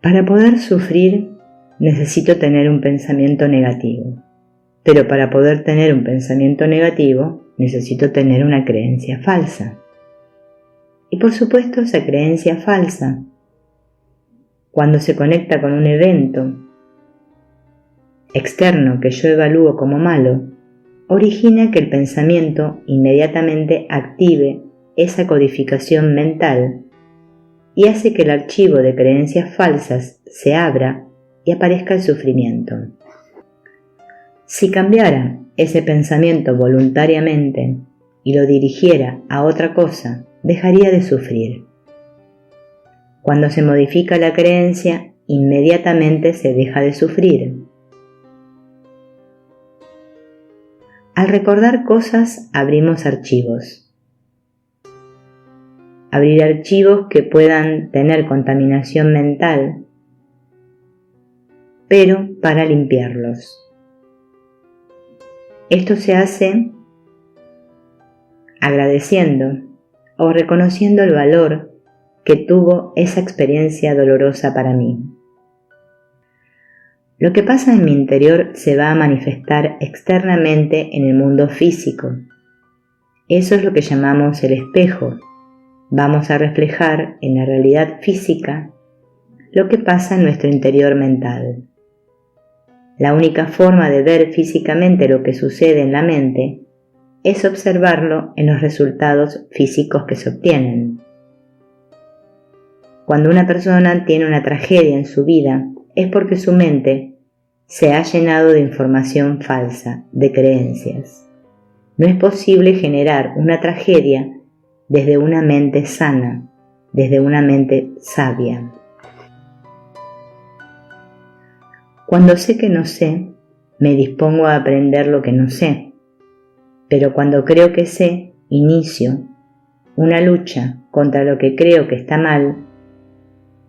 Para poder sufrir necesito tener un pensamiento negativo, pero para poder tener un pensamiento negativo necesito tener una creencia falsa. Y por supuesto esa creencia falsa, cuando se conecta con un evento externo que yo evalúo como malo, origina que el pensamiento inmediatamente active esa codificación mental y hace que el archivo de creencias falsas se abra y aparezca el sufrimiento. Si cambiara ese pensamiento voluntariamente y lo dirigiera a otra cosa, dejaría de sufrir. Cuando se modifica la creencia, inmediatamente se deja de sufrir. Al recordar cosas, abrimos archivos. Abrir archivos que puedan tener contaminación mental, pero para limpiarlos. Esto se hace agradeciendo o reconociendo el valor que tuvo esa experiencia dolorosa para mí. Lo que pasa en mi interior se va a manifestar externamente en el mundo físico. Eso es lo que llamamos el espejo. Vamos a reflejar en la realidad física lo que pasa en nuestro interior mental. La única forma de ver físicamente lo que sucede en la mente es observarlo en los resultados físicos que se obtienen. Cuando una persona tiene una tragedia en su vida, es porque su mente se ha llenado de información falsa, de creencias. No es posible generar una tragedia desde una mente sana, desde una mente sabia. Cuando sé que no sé, me dispongo a aprender lo que no sé, pero cuando creo que sé, inicio una lucha contra lo que creo que está mal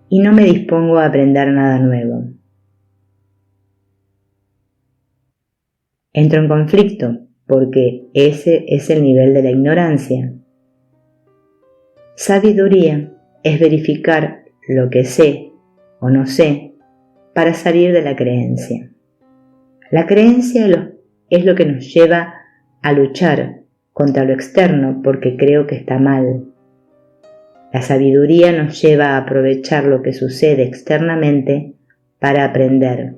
y no me dispongo a aprender nada nuevo. Entro en conflicto porque ese es el nivel de la ignorancia. Sabiduría es verificar lo que sé o no sé para salir de la creencia. La creencia es lo que nos lleva a luchar contra lo externo porque creo que está mal. La sabiduría nos lleva a aprovechar lo que sucede externamente para aprender,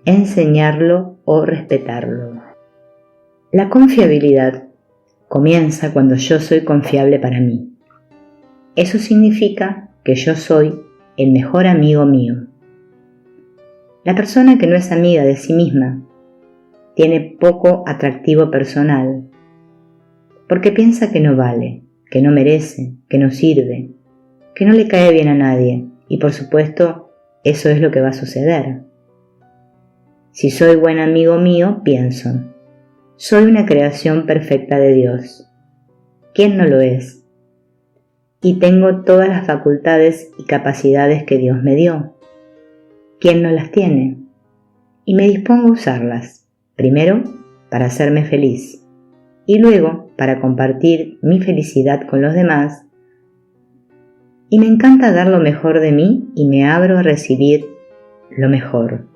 enseñarlo o respetarlo. La confiabilidad comienza cuando yo soy confiable para mí. Eso significa que yo soy el mejor amigo mío. La persona que no es amiga de sí misma tiene poco atractivo personal porque piensa que no vale, que no merece, que no sirve, que no le cae bien a nadie y por supuesto eso es lo que va a suceder. Si soy buen amigo mío, pienso, soy una creación perfecta de Dios. ¿Quién no lo es? Y tengo todas las facultades y capacidades que Dios me dio. ¿Quién no las tiene? Y me dispongo a usarlas, primero para hacerme feliz y luego para compartir mi felicidad con los demás. Y me encanta dar lo mejor de mí y me abro a recibir lo mejor.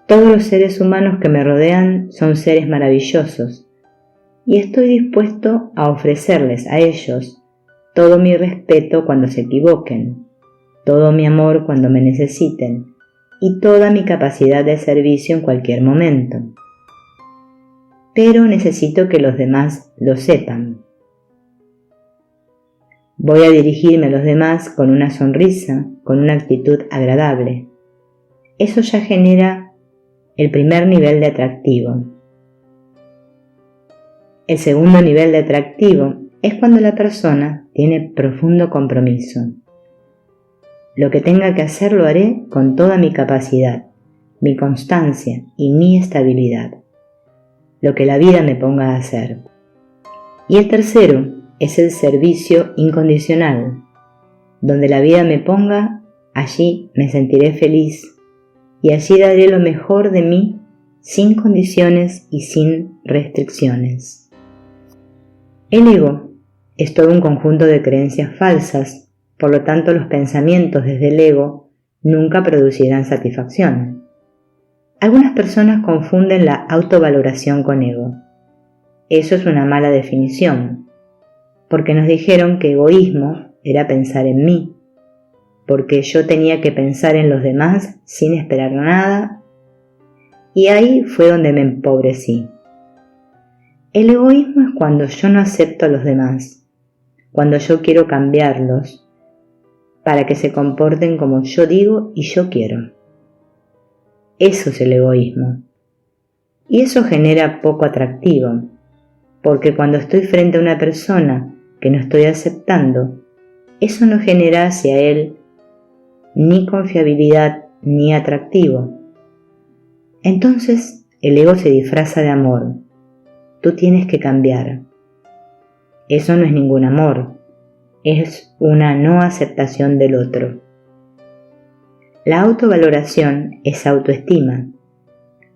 Todos los seres humanos que me rodean son seres maravillosos y estoy dispuesto a ofrecerles a ellos todo mi respeto cuando se equivoquen, todo mi amor cuando me necesiten y toda mi capacidad de servicio en cualquier momento. Pero necesito que los demás lo sepan. Voy a dirigirme a los demás con una sonrisa, con una actitud agradable. Eso ya genera el primer nivel de atractivo. El segundo nivel de atractivo es cuando la persona tiene profundo compromiso. Lo que tenga que hacer lo haré con toda mi capacidad, mi constancia y mi estabilidad. Lo que la vida me ponga a hacer. Y el tercero es el servicio incondicional. Donde la vida me ponga, allí me sentiré feliz y allí daré lo mejor de mí sin condiciones y sin restricciones. El ego es todo un conjunto de creencias falsas, por lo tanto los pensamientos desde el ego nunca producirán satisfacción. Algunas personas confunden la autovaloración con ego. Eso es una mala definición, porque nos dijeron que egoísmo era pensar en mí, porque yo tenía que pensar en los demás sin esperar nada, y ahí fue donde me empobrecí. El egoísmo es cuando yo no acepto a los demás, cuando yo quiero cambiarlos para que se comporten como yo digo y yo quiero. Eso es el egoísmo. Y eso genera poco atractivo, porque cuando estoy frente a una persona que no estoy aceptando, eso no genera hacia él ni confiabilidad ni atractivo. Entonces el ego se disfraza de amor. Tú tienes que cambiar. Eso no es ningún amor, es una no aceptación del otro. La autovaloración es autoestima.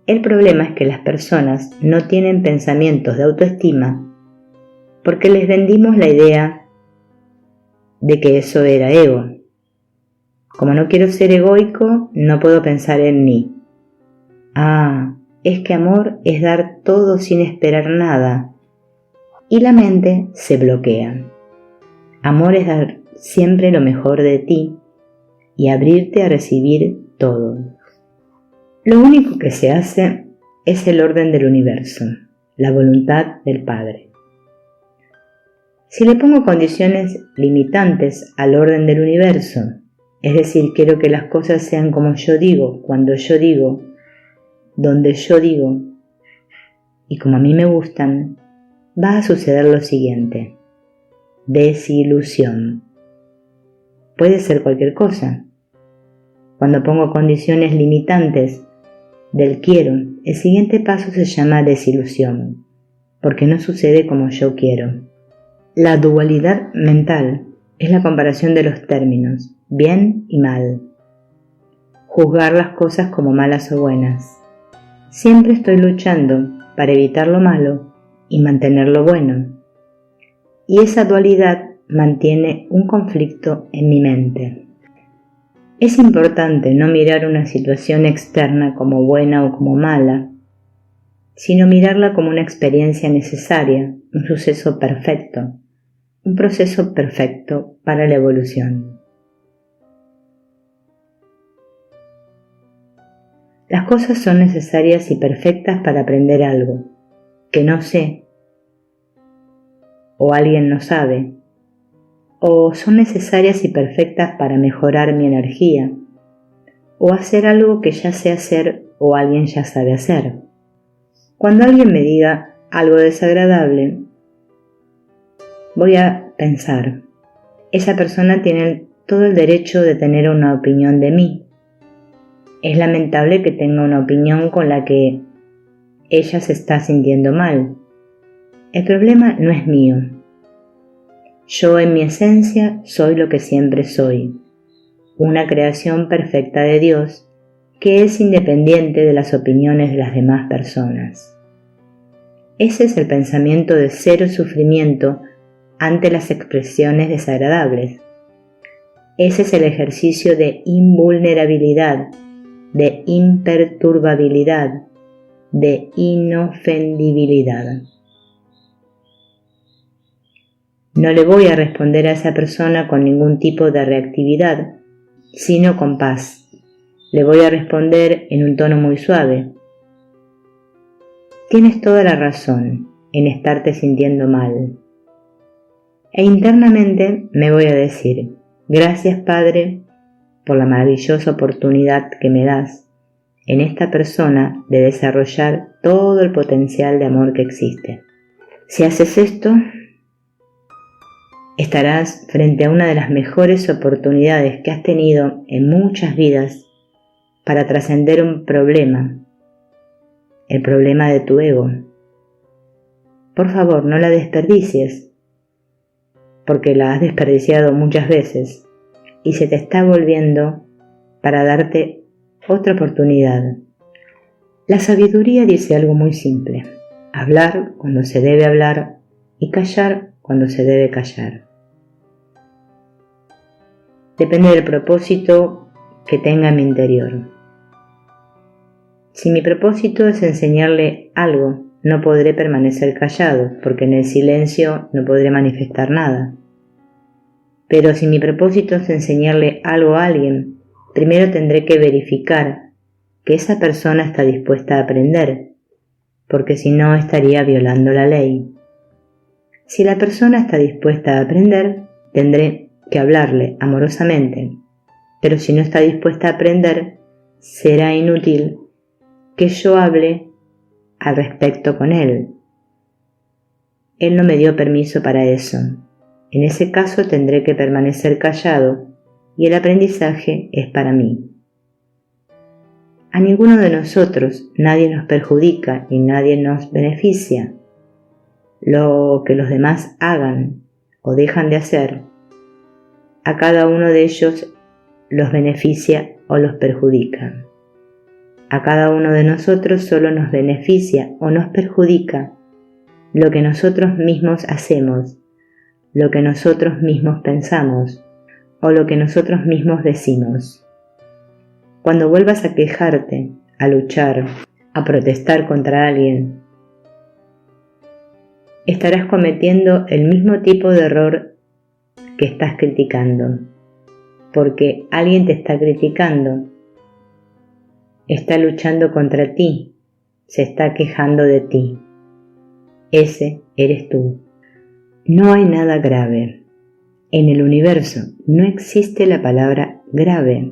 El problema es que las personas no tienen pensamientos de autoestima porque les vendimos la idea de que eso era ego. Como no quiero ser egoico, no puedo pensar en mí. Es que amor es dar todo sin esperar nada, y la mente se bloquea. Amor es dar siempre lo mejor de ti y abrirte a recibir todo. Lo único que se hace es el orden del universo, la voluntad del Padre. Si le pongo condiciones limitantes al orden del universo, es decir, quiero que las cosas sean como yo digo, cuando yo digo, donde yo digo y como a mí me gustan, va a suceder lo siguiente: desilusión. Puede ser cualquier cosa. Cuando pongo condiciones limitantes del quiero, el siguiente paso se llama desilusión, porque no sucede como yo quiero. La dualidad mental es la comparación de los términos, bien y mal. Juzgar las cosas como malas o buenas. Siempre estoy luchando para evitar lo malo y mantener lo bueno. Y esa dualidad mantiene un conflicto en mi mente. Es importante no mirar una situación externa como buena o como mala, sino mirarla como una experiencia necesaria, un suceso perfecto, un proceso perfecto para la evolución. Las cosas son necesarias y perfectas para aprender algo que no sé, o alguien no sabe, o son necesarias y perfectas para mejorar mi energía, o hacer algo que ya sé hacer o alguien ya sabe hacer. Cuando alguien me diga algo desagradable, voy a pensar, esa persona tiene todo el derecho de tener una opinión de mí. Es lamentable que tenga una opinión con la que ella se está sintiendo mal. El problema no es mío. Yo en mi esencia soy lo que siempre soy, una creación perfecta de Dios que es independiente de las opiniones de las demás personas. Ese es el pensamiento de cero sufrimiento ante las expresiones desagradables. Ese es el ejercicio de invulnerabilidad, de imperturbabilidad, de inofendibilidad. No le voy a responder a esa persona con ningún tipo de reactividad, sino con paz. Le voy a responder en un tono muy suave. Tienes toda la razón en estarte sintiendo mal. E internamente me voy a decir, gracias Padre por la maravillosa oportunidad que me das en esta persona de desarrollar todo el potencial de amor que existe. Si haces esto, estarás frente a una de las mejores oportunidades que has tenido en muchas vidas para trascender un problema, el problema de tu ego. Por favor, no la desperdicies, porque la has desperdiciado muchas veces y se te está volviendo para darte otra oportunidad. La sabiduría dice algo muy simple: hablar cuando se debe hablar y callar cuando se debe callar. Depende del propósito que tenga en mi interior. Si mi propósito es enseñarle algo, no podré permanecer callado, porque en el silencio no podré manifestar nada. Pero si mi propósito es enseñarle algo a alguien, primero tendré que verificar que esa persona está dispuesta a aprender, porque si no estaría violando la ley. Si la persona está dispuesta a aprender, tendré que hablarle amorosamente, pero si no está dispuesta a aprender, será inútil que yo hable al respecto con él. Él no me dio permiso para eso. En ese caso tendré que permanecer callado y el aprendizaje es para mí. A ninguno de nosotros nadie nos perjudica y nadie nos beneficia. Lo que los demás hagan o dejan de hacer, a cada uno de ellos los beneficia o los perjudica. A cada uno de nosotros solo nos beneficia o nos perjudica lo que nosotros mismos hacemos, lo que nosotros mismos pensamos o lo que nosotros mismos decimos. Cuando vuelvas a quejarte, a luchar, a protestar contra alguien, estarás cometiendo el mismo tipo de error que estás criticando, porque alguien te está criticando, está luchando contra ti, se está quejando de ti. Ese eres tú. No hay nada grave. En el universo no existe la palabra grave.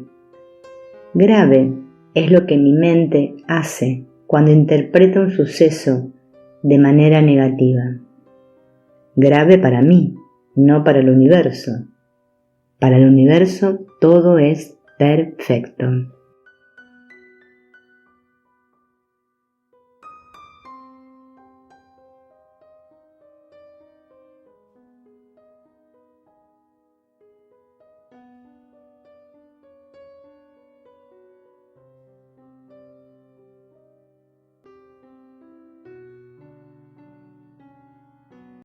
Grave es lo que mi mente hace cuando interpreta un suceso de manera negativa. Grave para mí, no para el universo. Para el universo todo es perfecto.